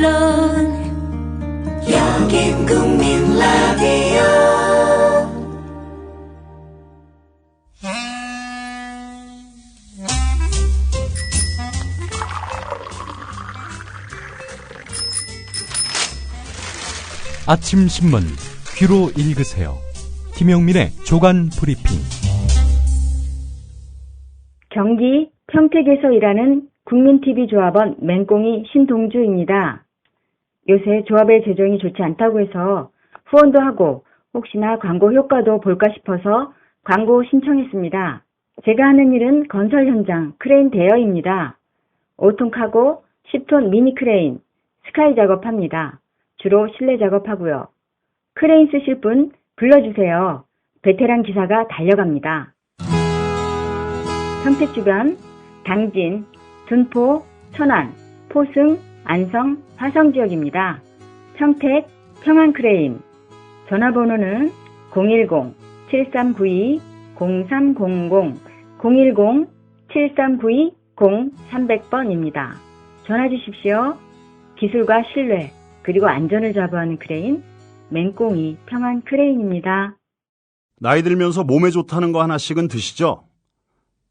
물론 여긴 국민 라디오. 아침 신문 귀로 읽으세요. 김용민의 조간 브리핑. 경기 평택에서 일하는 국민TV 조합원 맹꽁이 신동주입니다. 요새 조합의 재정이 좋지 않다고 해서 후원도 하고 혹시나 광고 효과도 볼까 싶어서 광고 신청했습니다. 제가 하는 일은 건설 현장 크레인 대여입니다. 5톤 카고, 10톤 미니 크레인, 스카이 작업합니다. 주로 실내 작업하고요. 크레인 쓰실 분 불러주세요. 베테랑 기사가 달려갑니다. 평택 주변 당진, 둔포, 천안, 포승, 안성, 화성 지역입니다. 평택 평안크레인 전화번호는 010-7392-0300 010-7392-0300번입니다. 전화 주십시오. 기술과 신뢰 그리고 안전을 자부하는 크레인 맹꽁이 평안크레인입니다. 나이 들면서 몸에 좋다는 거 하나씩은 드시죠?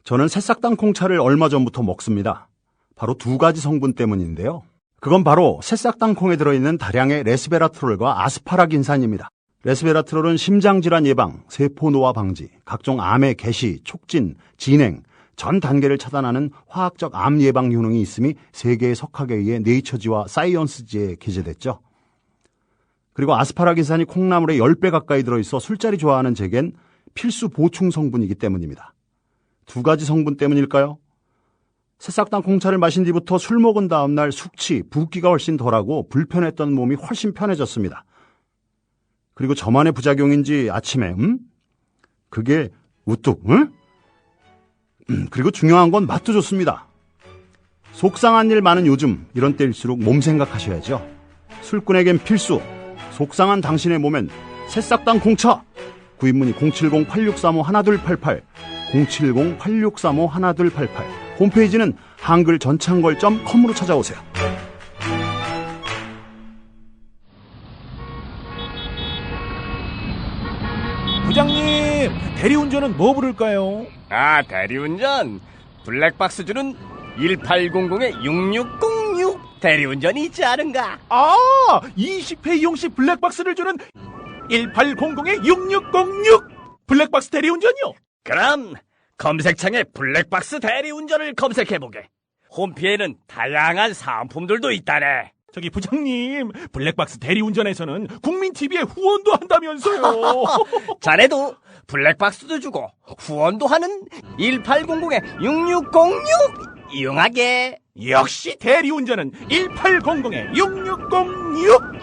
저는 새싹 땅콩차를 얼마 전부터 먹습니다. 바로 두 가지 성분 때문인데요. 그건 바로 새싹 땅콩에 들어있는 다량의 레스베라트롤과 아스파라긴산입니다. 레스베라트롤은 심장질환 예방, 세포 노화 방지, 각종 암의 개시, 촉진, 진행, 전 단계를 차단하는 화학적 암 예방 효능이 있음이 세계의 석학에 의해 네이처지와 사이언스지에 게재됐죠. 그리고 아스파라긴산이 콩나물에 10배 가까이 들어있어 술자리 좋아하는 제겐 필수 보충 성분이기 때문입니다. 두 가지 성분 때문일까요? 새싹 땅콩차를 마신 뒤부터 술 먹은 다음 날 숙취, 붓기가 훨씬 덜하고 불편했던 몸이 훨씬 편해졌습니다. 그리고 저만의 부작용인지 아침에 그게 우뚝 그리고 중요한 건 맛도 좋습니다. 속상한 일 많은 요즘 이런 때일수록 몸 생각하셔야죠. 술꾼에겐 필수, 속상한 당신의 몸엔 새싹 땅콩차. 구입문의 070-8635-1288 070-8635-1288 홈페이지는 한글전창걸.com으로 찾아오세요. 부장님, 대리운전은 뭐 부를까요? 아, 대리운전 블랙박스 주는 1800-6606 대리운전이 있지 않은가? 아, 20회 이용시 블랙박스를 주는 1800-6606 블랙박스 대리운전이요? 그럼 검색창에 블랙박스 대리운전을 검색해보게. 홈피에는 다양한 상품들도 있다네. 저기 부장님, 블랙박스 대리운전에서는 국민TV에 후원도 한다면서요. 자네도 블랙박스도 주고 후원도 하는 1800-6606 이용하게. 역시 대리운전은 1800-6606.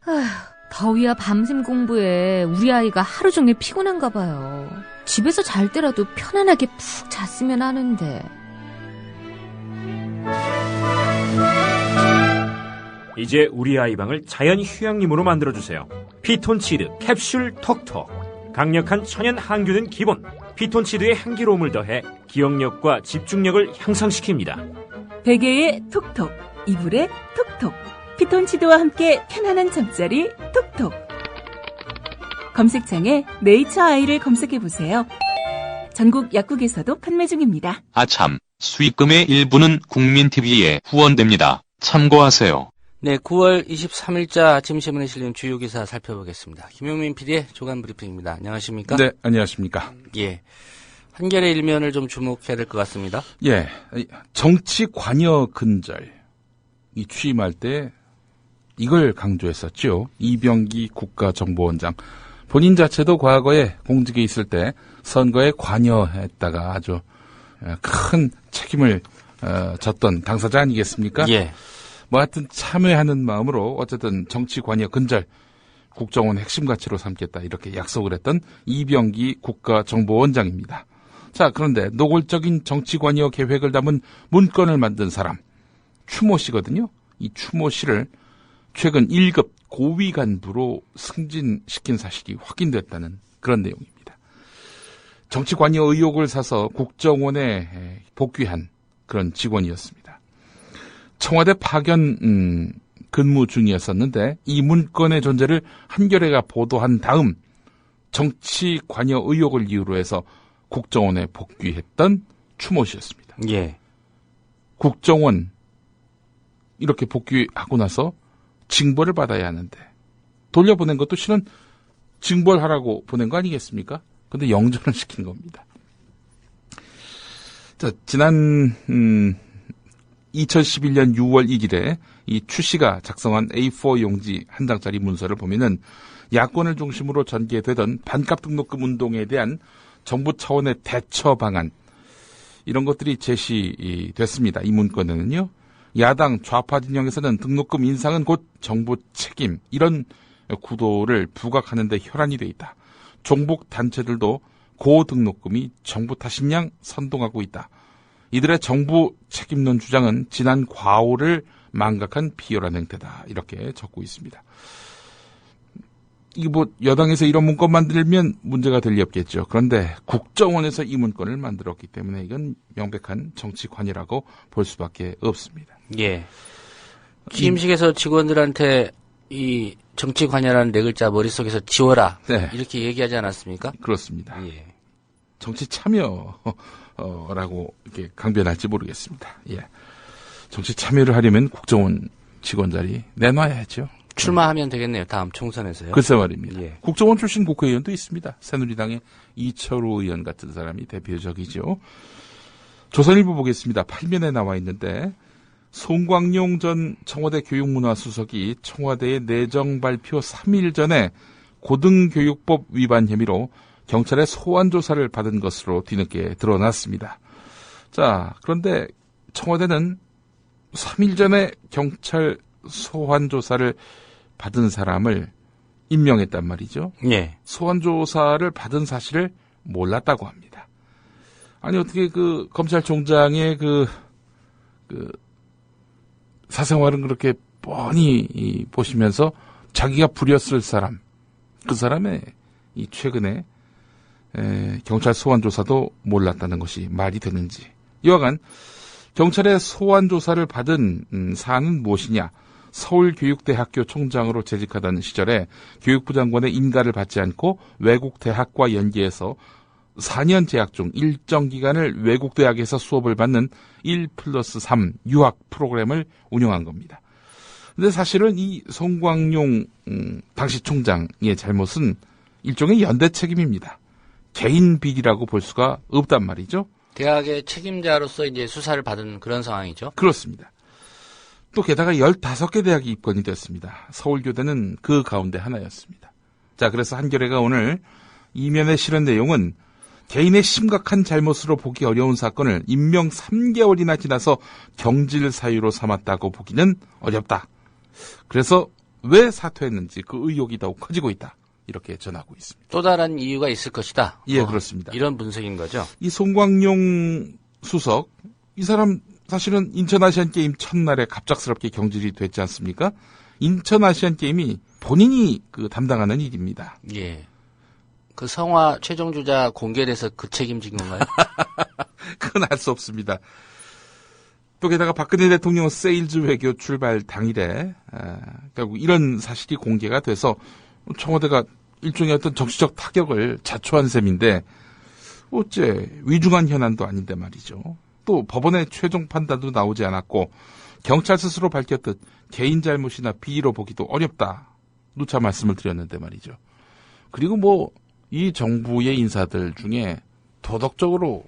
아휴, 더위와 밤샘 공부에 우리 아이가 하루 종일 피곤한가 봐요. 집에서 잘 때라도 편안하게 푹 잤으면 하는데. 이제 우리 아이 방을 자연 휴양림으로 만들어주세요. 피톤치드 캡슐 톡톡. 강력한 천연 항균은 기본. 피톤치드의 향기로움을 더해 기억력과 집중력을 향상시킵니다. 베개에 톡톡, 이불에 톡톡. 피톤치드와 함께 편안한 잠자리 톡톡. 검색창에 네이처 아이를 검색해보세요. 전국 약국에서도 판매 중입니다. 아참, 수익금의 일부는 국민TV에 후원됩니다. 참고하세요. 네, 9월 23일자 아침신문에 실린 주요 기사 살펴보겠습니다. 김용민 PD의 조간 브리핑입니다. 안녕하십니까? 네, 안녕하십니까? 예. 한겨레 일면을 좀 주목해야 될 것 같습니다. 예. 정치 관여 근절. 이 취임할 때 이걸 강조했었죠. 이병기 국가정보원장. 본인 자체도 과거에 공직에 있을 때 선거에 관여했다가 아주 큰 책임을 졌던 당사자 아니겠습니까? 예. 뭐 하여튼 참여하는 마음으로 어쨌든 정치 관여 근절 국정원 핵심 가치로 삼겠다 이렇게 약속을 했던 이병기 국가정보원장입니다. 자, 그런데 노골적인 정치 관여 계획을 담은 문건을 만든 사람 추모 씨거든요. 이 추모 씨를 최근 1급 고위 간부로 승진시킨 사실이 확인됐다는 그런 내용입니다. 정치 관여 의혹을 사서 국정원에 복귀한 그런 직원이었습니다. 청와대 파견 근무 중이었었는데 이 문건의 존재를 한겨레가 보도한 다음 정치 관여 의혹을 이유로 해서 국정원에 복귀했던 추모 씨였습니다. 예. 국정원 이렇게 복귀하고 나서 징벌을 받아야 하는데 돌려보낸 것도 실은 징벌하라고 보낸 거 아니겠습니까? 근데 영전을 시킨 겁니다. 자, 지난 2011년 6월 1일에 이 추 씨가 작성한 A4 용지 한 장짜리 문서를 보면은 야권을 중심으로 전개되던 반값 등록금 운동에 대한 정부 차원의 대처 방안 이런 것들이 제시됐습니다. 이 문건에는요. 야당 좌파 진영에서는 등록금 인상은 곧 정부 책임 이런 구도를 부각하는 데 혈안이 돼 있다. 종북 단체들도 고등록금이 정부 탓인 양 선동하고 있다. 이들의 정부 책임론 주장은 지난 과오를 망각한 비열한 행태다. 이렇게 적고 있습니다. 이게 뭐 여당에서 이런 문건 만들면 문제가 될 리 없겠죠. 그런데 국정원에서 이 문건을 만들었기 때문에 이건 명백한 정치 관여라고 볼 수밖에 없습니다. 예. 취임식에서 직원들한테 이 정치 관여라는 네 글자 머릿속에서 지워라. 네. 이렇게 얘기하지 않았습니까? 그렇습니다. 예. 정치 참여라고 이렇게 강변할지 모르겠습니다. 예. 정치 참여를 하려면 국정원 직원 자리 내놔야죠. 출마하면 되겠네요. 다음 총선에서요. 글쎄 말입니다. 예. 국정원 출신 국회의원도 있습니다. 새누리당의 이철우 의원 같은 사람이 대표적이죠. 조선일보 보겠습니다. 8면에 나와 있는데 송광용 전 청와대 교육문화수석이 청와대의 내정 발표 3일 전에 고등교육법 위반 혐의로 경찰의 소환조사를 받은 것으로 뒤늦게 드러났습니다. 자, 그런데 청와대는 3일 전에 경찰 소환조사를 받은 사람을 임명했단 말이죠. 예. 소환조사를 받은 사실을 몰랐다고 합니다. 아니, 어떻게 그 검찰총장의 그 사생활은 그렇게 뻔히 보시면서 자기가 부렸을 사람, 그 사람의 이 최근에 경찰 소환조사도 몰랐다는 것이 말이 되는지. 여하간 경찰의 소환조사를 받은 사안은 무엇이냐. 서울교육대학교 총장으로 재직하던 시절에 교육부 장관의 인가를 받지 않고 외국 대학과 연계해서 4년 재학 중 일정 기간을 외국 대학에서 수업을 받는 1+3 유학 프로그램을 운영한 겁니다. 근데 사실은 이 송광용 당시 총장의 잘못은 일종의 연대 책임입니다. 개인 비리라고 볼 수가 없단 말이죠. 대학의 책임자로서 이제 수사를 받은 그런 상황이죠. 그렇습니다. 또 게다가 15개 대학이 입건이 됐습니다. 서울교대는 그 가운데 하나였습니다. 자, 그래서 한겨레가 오늘 이면에 실은 내용은 개인의 심각한 잘못으로 보기 어려운 사건을 임명 3개월이나 지나서 경질 사유로 삼았다고 보기는 어렵다. 그래서 왜 사퇴했는지 그 의혹이 더욱 커지고 있다. 이렇게 전하고 있습니다. 또 다른 이유가 있을 것이다. 예, 그렇습니다. 이런 분석인 거죠. 이 송광용 수석, 이 사람 사실은 인천아시안게임 첫날에 갑작스럽게 경질이 됐지 않습니까? 인천아시안게임이 본인이 담당하는 일입니다. 예. 그 성화 최종 주자 공개돼서 그 책임진 건가요? 그건 알 수 없습니다. 또 게다가 박근혜 대통령 세일즈 외교 출발 당일에 결국 이런 사실이 공개가 돼서 청와대가 일종의 어떤 정치적 타격을 자초한 셈인데 어째 위중한 현안도 아닌데 말이죠. 또 법원의 최종 판단도 나오지 않았고 경찰 스스로 밝혔듯 개인 잘못이나 비리로 보기도 어렵다. 누차 말씀을 드렸는데 말이죠. 그리고 이 정부의 인사들 중에 도덕적으로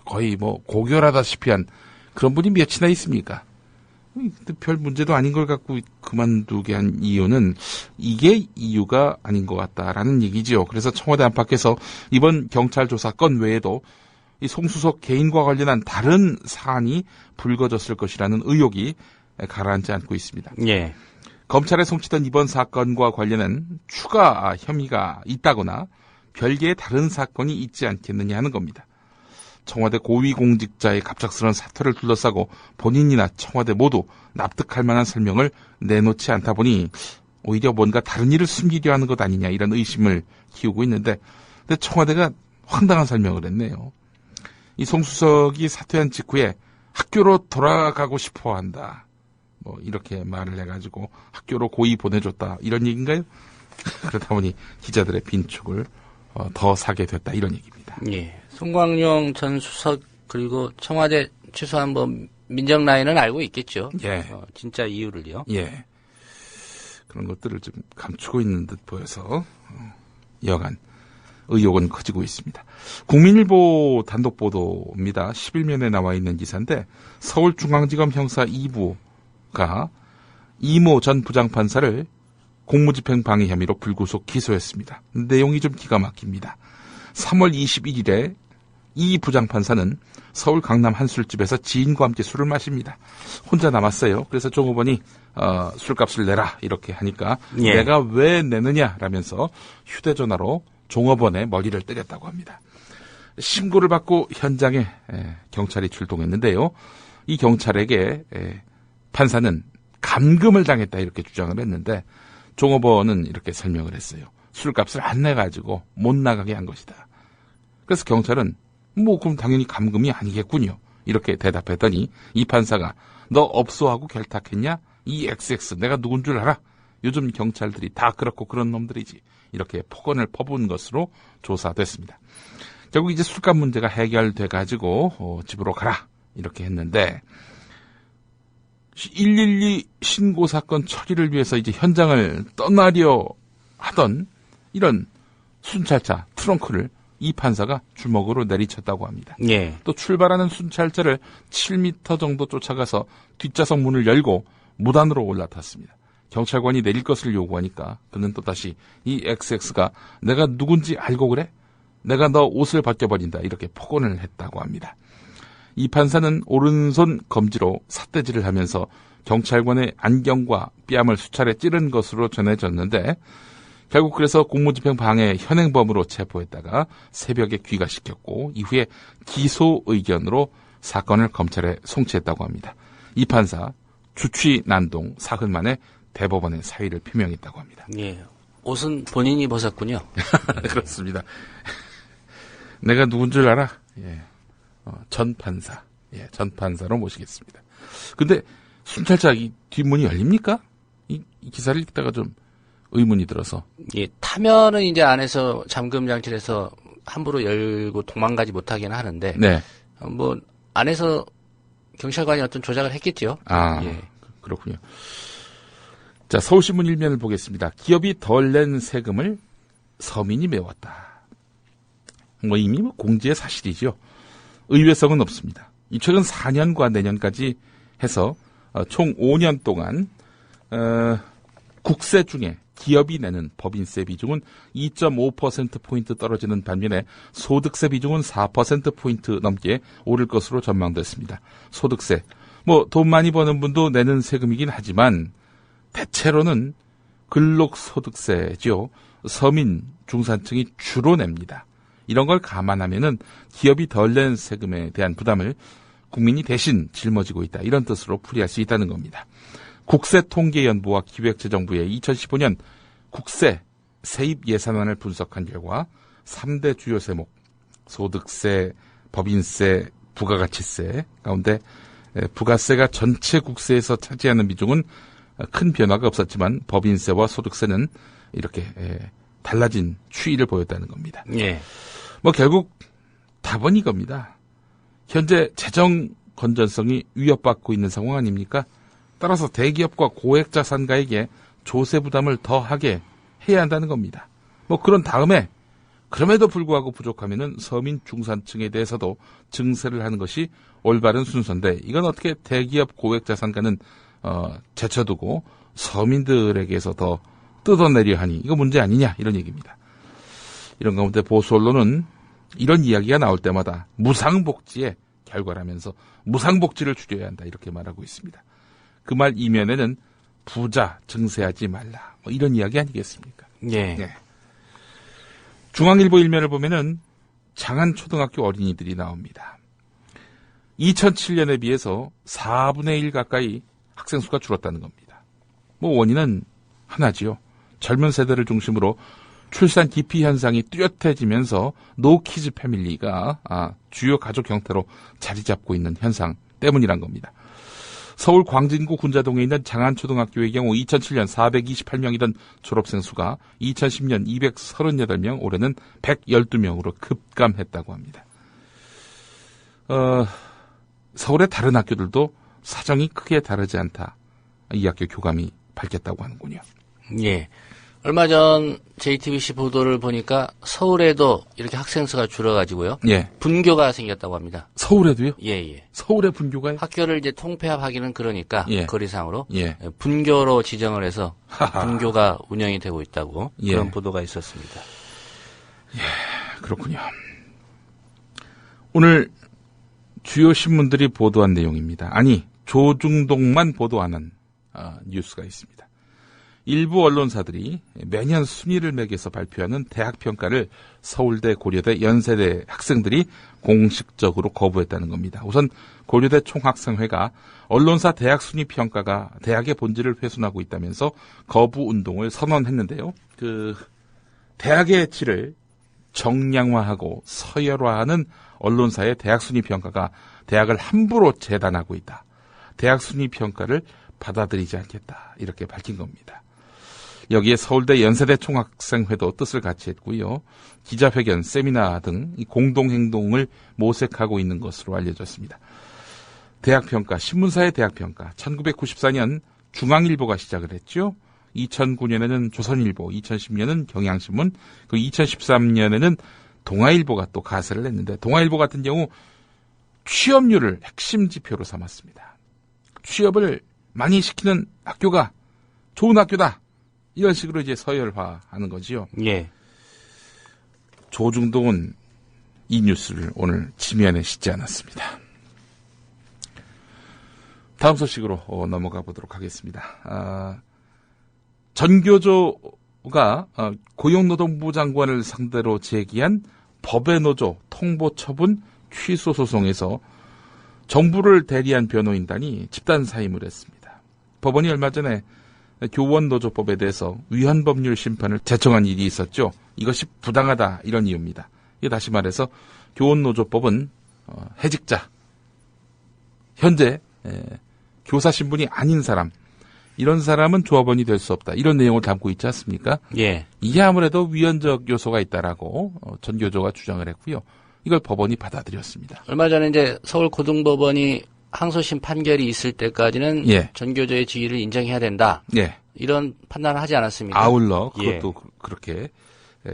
거의 고결하다시피 한 그런 분이 몇이나 있습니까? 별 문제도 아닌 걸 갖고 그만두게 한 이유는 이게 이유가 아닌 것 같다라는 얘기지요. 그래서 청와대 안팎에서 이번 경찰 조사 건 외에도 이 송수석 개인과 관련한 다른 사안이 불거졌을 것이라는 의혹이 가라앉지 않고 있습니다. 예. 검찰에 송치된 이번 사건과 관련한 추가 혐의가 있다거나 별개의 다른 사건이 있지 않겠느냐 하는 겁니다. 청와대 고위공직자의 갑작스러운 사퇴를 둘러싸고 본인이나 청와대 모두 납득할 만한 설명을 내놓지 않다 보니 오히려 뭔가 다른 일을 숨기려 하는 것 아니냐 이런 의심을 키우고 있는데 근데 청와대가 황당한 설명을 했네요. 이 송 수석이 사퇴한 직후에 학교로 돌아가고 싶어 한다. 뭐 이렇게 말을 해가지고 학교로 고이 보내줬다. 이런 얘기인가요? 그러다 보니 기자들의 빈축을 더 사게 됐다. 이런 얘기입니다. 예. 송광용 전 수석 그리고 청와대 최소한 뭐 민정 라인은 알고 있겠죠. 예. 진짜 이유를요. 예. 그런 것들을 좀 감추고 있는 듯 보여서 여간 의혹은 커지고 있습니다. 국민일보 단독 보도입니다. 11면에 나와 있는 기사인데 서울중앙지검 형사 2부가 이모 전 부장판사를 공무집행 방해 혐의로 불구속 기소했습니다. 내용이 좀 기가 막힙니다. 3월 21일에 이 부장판사는 서울 강남 한 술집에서 지인과 함께 술을 마십니다. 혼자 남았어요. 그래서 종업원이 술값을 내라 이렇게 하니까 예. 내가 왜 내느냐라면서 휴대전화로 종업원의 머리를 때렸다고 합니다. 신고를 받고 현장에 경찰이 출동했는데요. 이 경찰에게 판사는 감금을 당했다 이렇게 주장을 했는데 종업원은 이렇게 설명을 했어요. 술값을 안 내가지고 못 나가게 한 것이다. 그래서 경찰은 뭐 그럼 당연히 감금이 아니겠군요. 이렇게 대답했더니 이 판사가 너 업소하고 결탁했냐? 이 XX 내가 누군 줄 알아? 요즘 경찰들이 다 그렇고 그런 놈들이지. 이렇게 폭언을 퍼부은 것으로 조사됐습니다. 결국 이제 술값 문제가 해결돼 가지고 집으로 가라 이렇게 했는데 112 신고 사건 처리를 위해서 이제 현장을 떠나려 하던 이런 순찰차 트렁크를 이 판사가 주먹으로 내리쳤다고 합니다. 예. 또 출발하는 순찰차를 7m 정도 쫓아가서 뒷좌석 문을 열고 무단으로 올라탔습니다. 경찰관이 내릴 것을 요구하니까 그는 또다시 이 XX가 내가 누군지 알고 그래? 내가 너 옷을 벗겨버린다. 이렇게 폭언을 했다고 합니다. 이 판사는 오른손 검지로 삿대질을 하면서 경찰관의 안경과 뺨을 수차례 찌른 것으로 전해졌는데 결국 그래서 공무집행 방해 현행범으로 체포했다가 새벽에 귀가시켰고 이후에 기소 의견으로 사건을 검찰에 송치했다고 합니다. 이 판사 주취 난동 사흘 만에 대법원에 사의를 표명했다고 합니다. 예. 옷은 본인이 벗었군요. 그렇습니다. 내가 누군 줄 알아? 예. 전 판사. 예, 전 판사로 모시겠습니다. 근데 순찰차 이 뒷문이 열립니까? 이 기사를 읽다가 좀 의문이 들어서. 예, 타면은 이제 안에서 잠금 장치를 해서 함부로 열고 도망가지 못하게는 하는데. 네. 뭐, 안에서 경찰관이 어떤 조작을 했겠죠. 아, 예. 그렇군요. 자, 서울신문 1면을 보겠습니다. 기업이 덜 낸 세금을 서민이 메웠다. 뭐 이미 공지의 사실이죠. 의외성은 없습니다. 이 최근 4년과 내년까지 해서 총 5년 동안 국세 중에 기업이 내는 법인세 비중은 2.5%포인트 떨어지는 반면에 소득세 비중은 4%포인트 넘게 오를 것으로 전망됐습니다. 소득세, 뭐 돈 많이 버는 분도 내는 세금이긴 하지만 대체로는 근로소득세죠. 서민, 중산층이 주로 냅니다. 이런 걸 감안하면은 기업이 덜 낸 세금에 대한 부담을 국민이 대신 짊어지고 있다. 이런 뜻으로 풀이할 수 있다는 겁니다. 국세통계연구와 기획재정부의 2015년 국세 세입 예산안을 분석한 결과 3대 주요 세목, 소득세, 법인세, 부가가치세 가운데 부가세가 전체 국세에서 차지하는 비중은 큰 변화가 없었지만 법인세와 소득세는 이렇게 달라진 추이를 보였다는 겁니다. 예. 뭐 결국 답은 이겁니다. 현재 재정 건전성이 위협받고 있는 상황 아닙니까? 따라서 대기업과 고액 자산가에게 조세 부담을 더하게 해야 한다는 겁니다. 뭐 그런 다음에 그럼에도 불구하고 부족하면은 서민 중산층에 대해서도 증세를 하는 것이 올바른 순서인데 이건 어떻게 대기업 고액 자산가는 제쳐두고 서민들에게서 더 뜯어내려 하니 이거 문제 아니냐 이런 얘기입니다. 이런 가운데 보수 언론은 이런 이야기가 나올 때마다 무상복지의 결과라면서 무상복지를 줄여야 한다 이렇게 말하고 있습니다. 그 말 이면에는 부자 증세하지 말라 뭐 이런 이야기 아니겠습니까? 예. 네. 중앙일보 1면을 보면은 장안초등학교 어린이들이 나옵니다. 2007년에 비해서 4분의 1 가까이 학생 수가 줄었다는 겁니다. 뭐 원인은 하나지요. 젊은 세대를 중심으로 출산 기피 현상이 뚜렷해지면서 노키즈 패밀리가 주요 가족 형태로 자리 잡고 있는 현상 때문이란 겁니다. 서울 광진구 군자동에 있는 장안초등학교의 경우 2007년 428명이던 졸업생 수가 2010년 238명, 올해는 112명으로 급감했다고 합니다. 서울의 다른 학교들도 사정이 크게 다르지 않다. 이 학교 교감이 밝혔다고 하는군요. 예. 얼마 전 JTBC 보도를 보니까 서울에도 이렇게 학생 수가 줄어가지고요. 예. 분교가 생겼다고 합니다. 서울에도요? 예, 예. 서울에 분교가요? 학교를 이제 통폐합하기는 그러니까 예. 거리상으로 예. 분교로 지정을 해서 분교가 운영이 되고 있다고 예. 그런 보도가 있었습니다. 예, 그렇군요. 오늘 주요 신문들이 보도한 내용입니다. 아니, 조중동만 보도하는 뉴스가 있습니다. 일부 언론사들이 매년 순위를 매겨서 발표하는 대학평가를 서울대, 고려대, 연세대 학생들이 공식적으로 거부했다는 겁니다. 우선 고려대 총학생회가 언론사 대학 순위 평가가 대학의 본질을 훼손하고 있다면서 거부 운동을 선언했는데요. 대학의 질을 정량화하고 서열화하는 언론사의 대학 순위 평가가 대학을 함부로 재단하고 있다. 대학 순위 평가를 받아들이지 않겠다. 이렇게 밝힌 겁니다. 여기에 서울대, 연세대 총학생회도 뜻을 같이 했고요. 기자회견, 세미나 등 공동행동을 모색하고 있는 것으로 알려졌습니다. 대학평가, 신문사의 대학평가, 1994년 중앙일보가 시작을 했죠. 2009년에는 조선일보, 2010년은 경향신문, 그 2013년에는 동아일보가 또 가세를 했는데, 동아일보 같은 경우 취업률을 핵심 지표로 삼았습니다. 취업을 많이 시키는 학교가 좋은 학교다. 이런 식으로 이제 서열화하는 거지요. 예. 조중동은 이 뉴스를 오늘 지면에 싣지 않았습니다. 다음 소식으로 넘어가 보도록 하겠습니다. 전교조가 고용노동부 장관을 상대로 제기한 법의 노조 통보 처분 취소 소송에서 정부를 대리한 변호인단이 집단 사임을 했습니다. 법원이 얼마 전에 교원노조법에 대해서 위헌법률 심판을 제청한 일이 있었죠. 이것이 부당하다 이런 이유입니다. 다시 말해서 교원노조법은 해직자, 현재 교사 신분이 아닌 사람, 이런 사람은 조합원이 될 수 없다. 이런 내용을 담고 있지 않습니까? 예. 이게 아무래도 위헌적 요소가 있다라고 전교조가 주장을 했고요. 이걸 법원이 받아들였습니다. 얼마 전에 이제 서울고등법원이 항소심 판결이 있을 때까지는 예. 전교조의 지위를 인정해야 된다. 예. 이런 판단을 하지 않았습니까? 아울러 그것도 예. 그렇게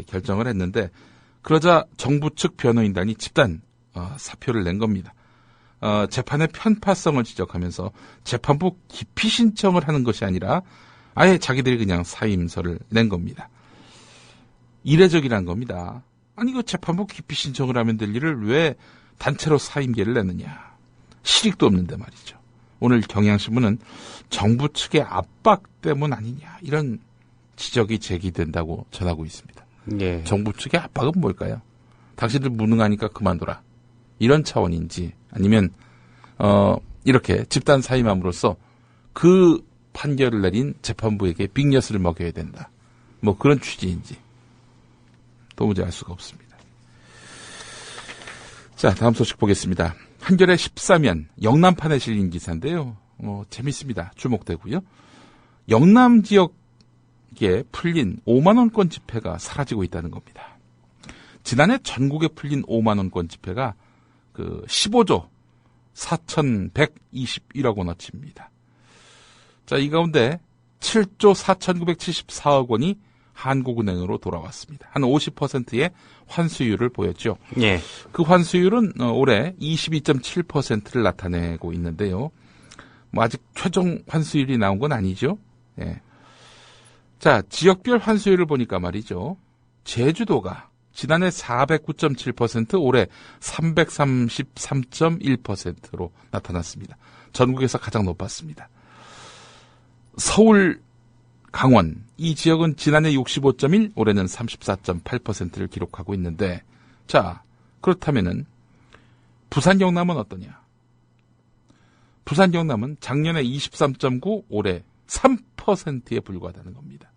결정을 했는데, 그러자 정부 측 변호인단이 집단 사표를 낸 겁니다. 재판의 편파성을 지적하면서 재판부 기피 신청을 하는 것이 아니라 아예 자기들이 그냥 사임서를 낸 겁니다. 이례적이란 겁니다. 아니, 그 재판부 기피 신청을 하면 될 일을 왜 단체로 사임계를 내느냐. 실익도 없는데 말이죠. 오늘 경향신문은 정부 측의 압박 때문 아니냐, 이런 지적이 제기된다고 전하고 있습니다. 예. 정부 측의 압박은 뭘까요? 당신들 무능하니까 그만둬라, 이런 차원인지, 아니면 이렇게 집단 사임함으로써 그 판결을 내린 재판부에게 빅엿을 먹여야 된다, 뭐 그런 취지인지 도무지 알 수가 없습니다. 자, 다음 소식 보겠습니다. 한겨레 14면 영남판에 실린 기사인데요. 재밌습니다. 주목되고요. 영남 지역에 풀린 5만원권 지폐가 사라지고 있다는 겁니다. 지난해 전국에 풀린 5만원권 지폐가 15조 4,121억 원어치입니다. 자, 이 가운데 7조 4,974억 원이 한국은행으로 돌아왔습니다. 한 50%의 환수율을 보였죠. 예. 그 환수율은 올해 22.7%를 나타내고 있는데요. 뭐 아직 최종 환수율이 나온 건 아니죠. 예. 자, 지역별 환수율을 보니까 말이죠. 제주도가 지난해 409.7%, 올해 333.1%로 나타났습니다. 전국에서 가장 높았습니다. 서울, 강원, 이 지역은 지난해 65.1, 올해는 34.8%를 기록하고 있는데, 자, 그렇다면은 부산 경남은 어떠냐? 부산 경남은 작년에 23.9, 올해 3%에 불과하다는 겁니다.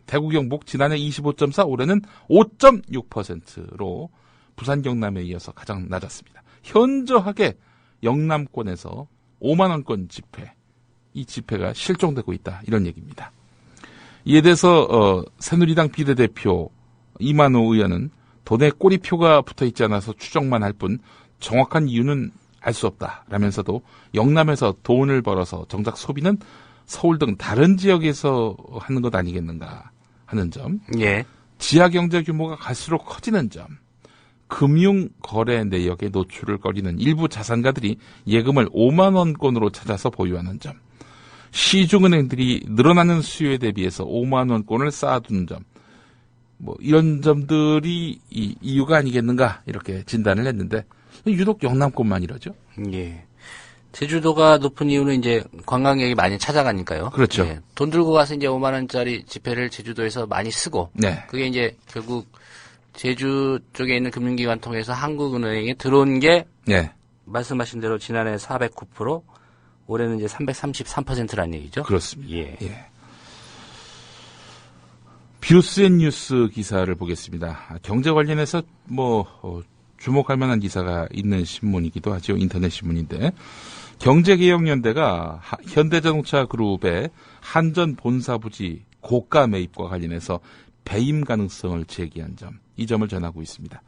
대구 경북 지난해 25.4, 올해는 5.6%로 부산 경남에 이어서 가장 낮았습니다. 현저하게 영남권에서 5만원권 집회, 이 집회가 실종되고 있다, 이런 얘기입니다. 이에 대해서 새누리당 비례대표 이만호 의원은 돈에 꼬리표가 붙어있지 않아서 추정만 할 뿐 정확한 이유는 알 수 없다 라면서도 영남에서 돈을 벌어서 정작 소비는 서울 등 다른 지역에서 하는 것 아니겠는가 하는 점, 예. 지하경제 규모가 갈수록 커지는 점, 금융거래 내역에 노출을 거리는 일부 자산가들이 예금을 5만원권으로 찾아서 보유하는 점, 시중은행들이 늘어나는 수요에 대비해서 5만원권을 쌓아두는 점, 뭐 이런 점들이 이 이유가 아니겠는가 이렇게 진단을 했는데 유독 영남권만 이러죠. 예. 제주도가 높은 이유는 이제 관광객이 많이 찾아가니까요. 그렇죠. 예. 돈 들고 가서 이제 5만 원짜리 지폐를 제주도에서 많이 쓰고, 네. 그게 이제 결국 제주 쪽에 있는 금융기관 통해서 한국은행에 들어온 게, 네. 말씀하신 대로 지난해 409%, 올해는 이제 333%라는 얘기죠. 그렇습니다. 예. 예. 뷰스앤뉴스 기사를 보겠습니다. 경제 관련해서 주목할 만한 기사가 있는 신문이기도 하죠. 인터넷 신문인데, 경제개혁연대가 현대자동차 그룹의 한전 본사 부지 고가 매입과 관련해서 배임 가능성을 제기한 점, 이 점을 전하고 있습니다.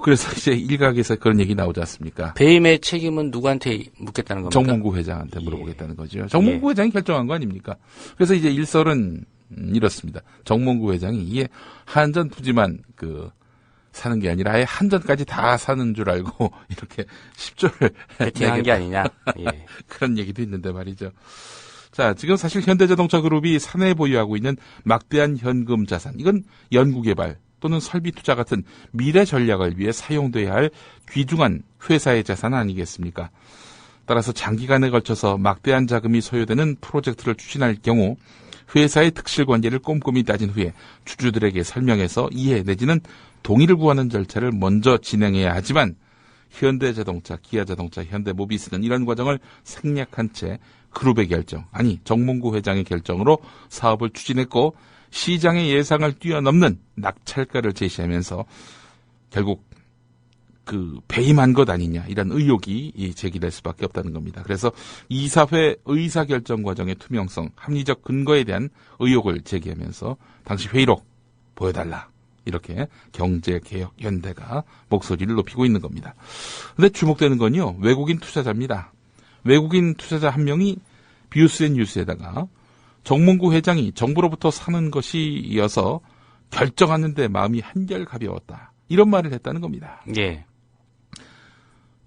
그래서 이제 일각에서 그런 얘기 나오지 않습니까? 배임의 책임은 누구한테 묻겠다는 겁니까? 정몽구 회장한테 물어보겠다는 거죠. 정몽구 회장이 결정한 거 아닙니까? 그래서 이제 일설은 이렇습니다. 정몽구 회장이 이게 한전 부지만 사는 게 아니라 아예 한전까지 다 사는 줄 알고 이렇게 10조를 베팅한 게 아니냐. 예. 그런 얘기도 있는데 말이죠. 자, 지금 사실 현대자동차 그룹이 사내에 보유하고 있는 막대한 현금 자산, 이건 연구개발 또는 설비 투자 같은 미래 전략을 위해 사용돼야 할 귀중한 회사의 자산 아니겠습니까? 따라서 장기간에 걸쳐서 막대한 자금이 소요되는 프로젝트를 추진할 경우 회사의 특실 관계를 꼼꼼히 따진 후에 주주들에게 설명해서 이해 내지는 동의를 구하는 절차를 먼저 진행해야 하지만 현대자동차, 기아자동차, 현대모비스는 이런 과정을 생략한 채 그룹의 결정, 아니 정몽구 회장의 결정으로 사업을 추진했고 시장의 예상을 뛰어넘는 낙찰가를 제시하면서 결국 배임한 것 아니냐, 이런 의혹이 제기될 수밖에 없다는 겁니다. 그래서 이사회 의사결정 과정의 투명성, 합리적 근거에 대한 의혹을 제기하면서 당시 회의록 보여달라, 이렇게 경제개혁연대가 목소리를 높이고 있는 겁니다. 그런데 주목되는 건요, 외국인 투자자입니다. 외국인 투자자 한 명이 뷰스앤뉴스에다가 정몽구 회장이 정부로부터 사는 것이어서 결정하는데 마음이 한결 가벼웠다, 이런 말을 했다는 겁니다. 예.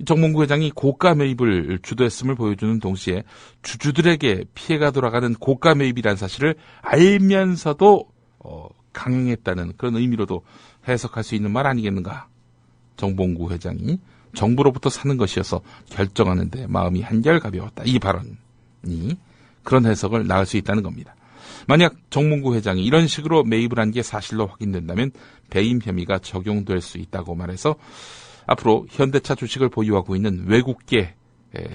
정몽구 회장이 고가 매입을 주도했음을 보여주는 동시에 주주들에게 피해가 돌아가는 고가 매입이라는 사실을 알면서도 강행했다는 그런 의미로도 해석할 수 있는 말 아니겠는가. 정몽구 회장이 정부로부터 사는 것이어서 결정하는데 마음이 한결 가벼웠다, 이 발언이 그런 해석을 낳을 수 있다는 겁니다. 만약 정몽구 회장이 이런 식으로 매입을 한 게 사실로 확인된다면 배임 혐의가 적용될 수 있다고 말해서 앞으로 현대차 주식을 보유하고 있는 외국계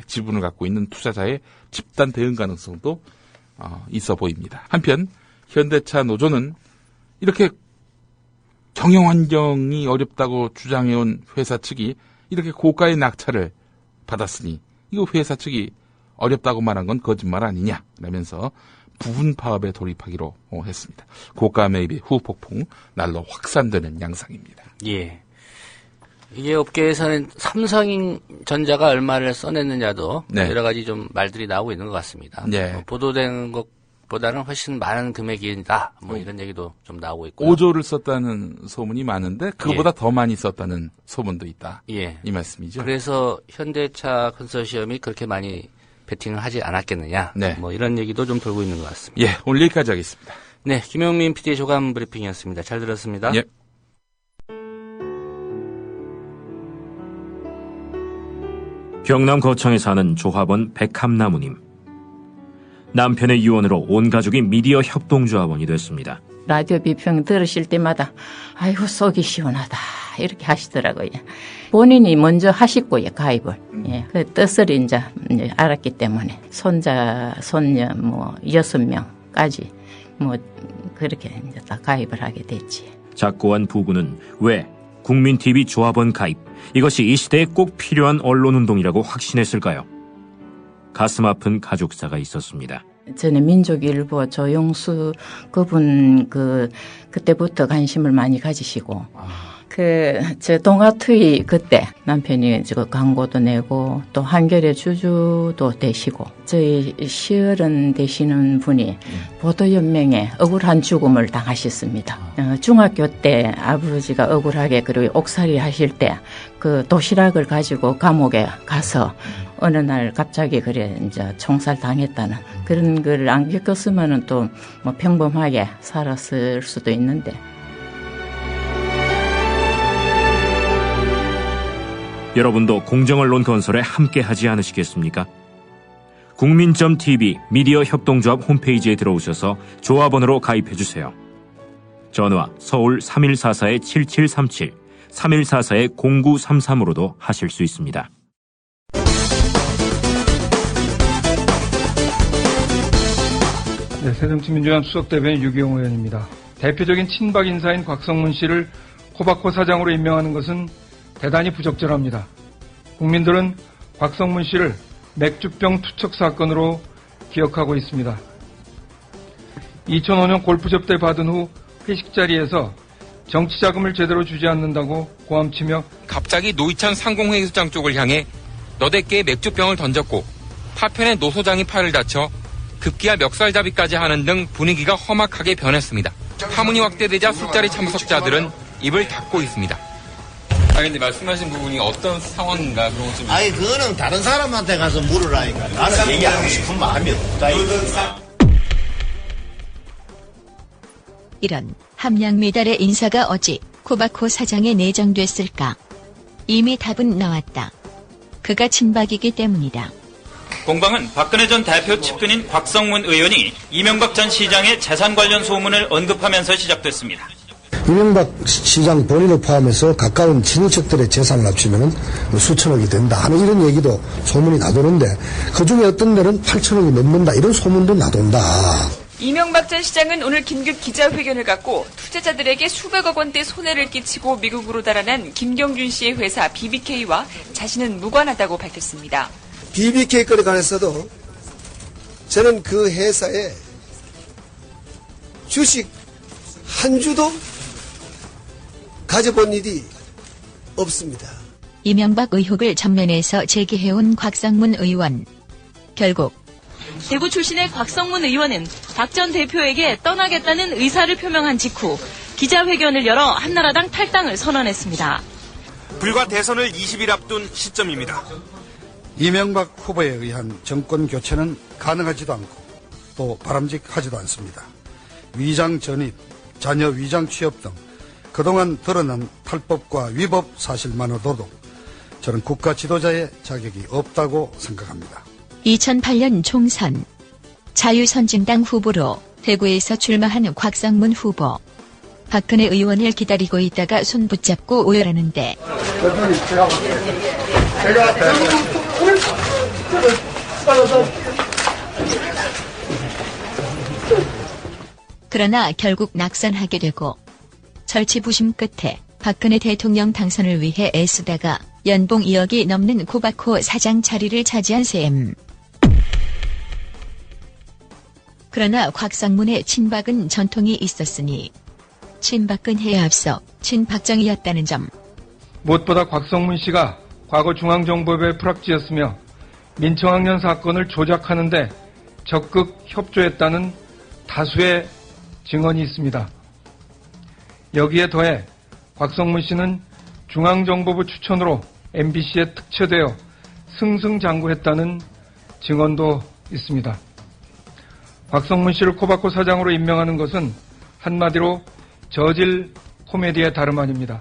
지분을 갖고 있는 투자자의 집단 대응 가능성도 있어 보입니다. 한편 현대차 노조는 이렇게 경영 환경이 어렵다고 주장해온 회사 측이 이렇게 고가의 낙찰을 받았으니 이거 회사 측이 어렵다고 말한 건 거짓말 아니냐 라면서 부분 파업에 돌입하기로 했습니다. 고가 매입의 후폭풍 날로 확산되는 양상입니다. 예. 이게 업계에서는 삼성전자가 얼마를 써냈느냐도 네. 여러 가지 좀 말들이 나오고 있는 것 같습니다. 네. 보도된 것보다는 훨씬 많은 금액이다, 이런 얘기도 좀 나오고 있고요. 5조를 썼다는 소문이 많은데 그거보다 더 많이 썼다는 소문도 있다. 예. 이 말씀이죠. 그래서 현대차 컨소시엄이 그렇게 많이 베팅을 하지 않았겠느냐. 네. 이런 얘기도 좀 돌고 있는 것 같습니다. 예, 오늘 여기까지 하겠습니다. 네, 김용민 PD의 조감 브리핑이었습니다. 잘 들었습니다. 예. 경남 거창에 사는 조합원 백함나무님. 남편의 유언으로 온 가족이 미디어 협동조합원이 됐습니다. 라디오 비평 들으실 때마다 아이고 속이 시원하다 이렇게 하시더라고요. 본인이 먼저 하셨고요, 가입을. 예, 그 뜻을 이제 알았기 때문에 손자, 손녀 6명까지 그렇게 이제 다 가입을 하게 됐지. 작고한 부부는 왜 국민TV 조합원 가입, 이것이 이 시대에 꼭 필요한 언론운동이라고 확신했을까요? 가슴 아픈 가족사가 있었습니다. 전에 민족일보 조영수 그분 그때부터 관심을 많이 가지시고 저 동아투이 그때 남편이 저 광고도 내고 또 한겨레 주주도 되시고 저희 시어른 되시는 분이 보도연맹에 억울한 죽음을 당하셨습니다. 중학교 때 아버지가 억울하게 그리고 옥살이 하실 때 그 도시락을 가지고 감옥에 가서 어느 날 갑자기 그래 이제 총살 당했다는 그런 걸 안 겪었으면은 또 뭐 평범하게 살았을 수도 있는데. 여러분도 공정언론 건설에 함께하지 않으시겠습니까? 국민.tv 미디어 협동조합 홈페이지에 들어오셔서 조합원으로 가입해주세요. 전화 서울 3144-7737, 3144-0933으로도 하실 수 있습니다. 네, 새정치민주연 수석대변인 유기용 의원입니다. 대표적인 친박 인사인 곽성문 씨를 코바코 사장으로 임명하는 것은 대단히 부적절합니다. 국민들은 곽성문 씨를 맥주병 투척 사건으로 기억하고 있습니다. 2005년 골프 접대 받은 후 회식 자리에서 정치 자금을 제대로 주지 않는다고 고함치며 갑자기 노희찬 상공회의소장 쪽을 향해 너댓게 맥주병을 던졌고 파편의 노소장이 팔을 다쳐 급기야 멱살잡이까지 하는 등 분위기가 험악하게 변했습니다. 파문이 확대되자 술자리 참석자들은 입을 닫고 있습니다. 근데 말씀하신 부분이 어떤 상황인가 그런 것 좀. 그거는 다른 사람한테 가서 물으라니까. 나는 얘기하고 싶은 마음이 없다. 이런 함량미달의 인사가 어찌 코바코 사장에 내정됐을까? 이미 답은 나왔다. 그가 친박이기 때문이다. 공방은 박근혜 전 대표 측근인 곽성문 의원이 이명박 전 시장의 재산 관련 소문을 언급하면서 시작됐습니다. 이명박 시장 본인을 포함해서 가까운 친인척들의 재산을 합치면 수천억이 된다 하는 이런 얘기도 소문이 나도는데 그중에 어떤 데는 8천억이 넘는다 이런 소문도 나돈다. 이명박 전 시장은 오늘 긴급 기자회견을 갖고 투자자들에게 수백억 원대 손해를 끼치고 미국으로 달아난 김경준 씨의 회사 BBK와 자신은 무관하다고 밝혔습니다. BBK 건에 관해서도 저는 그 회사에 주식 한 주도 가져본 일이 없습니다. 이명박 의혹을 전면에서 제기해온 곽성문 의원. 결국 대구 출신의 곽성문 의원은 박 전 대표에게 떠나겠다는 의사를 표명한 직후 기자회견을 열어 한나라당 탈당을 선언했습니다. 불과 대선을 20일 앞둔 시점입니다. 이명박 후보에 의한 정권 교체는 가능하지도 않고 또 바람직하지도 않습니다. 위장 전입, 자녀 위장 취업 등 그동안 드러난 탈법과 위법 사실만으로도 저는 국가 지도자의 자격이 없다고 생각합니다. 2008년 총선 자유선진당 후보로 대구에서 출마한 곽성문 후보. 박근혜 의원을 기다리고 있다가 손 붙잡고 오열하는데 그러나 결국 낙선하게 되고 절치부심 끝에 박근혜 대통령 당선을 위해 애쓰다가 연봉 2억이 넘는 코바코 사장 자리를 차지한 셈. 그러나 곽성문의 친박은 전통이 있었으니 친박근혜에 앞서 친박정이었다는 점. 무엇보다 곽성문 씨가 과거 중앙정보부의 프락지였으며 민청학년 사건을 조작하는 데 적극 협조했다는 다수의 증언이 있습니다. 여기에 더해 곽성문 씨는 중앙정보부 추천으로 MBC에 특채되어 승승장구했다는 증언도 있습니다. 곽성문 씨를 코바코 사장으로 임명하는 것은 한마디로 저질 코미디의 다름 아닙니다.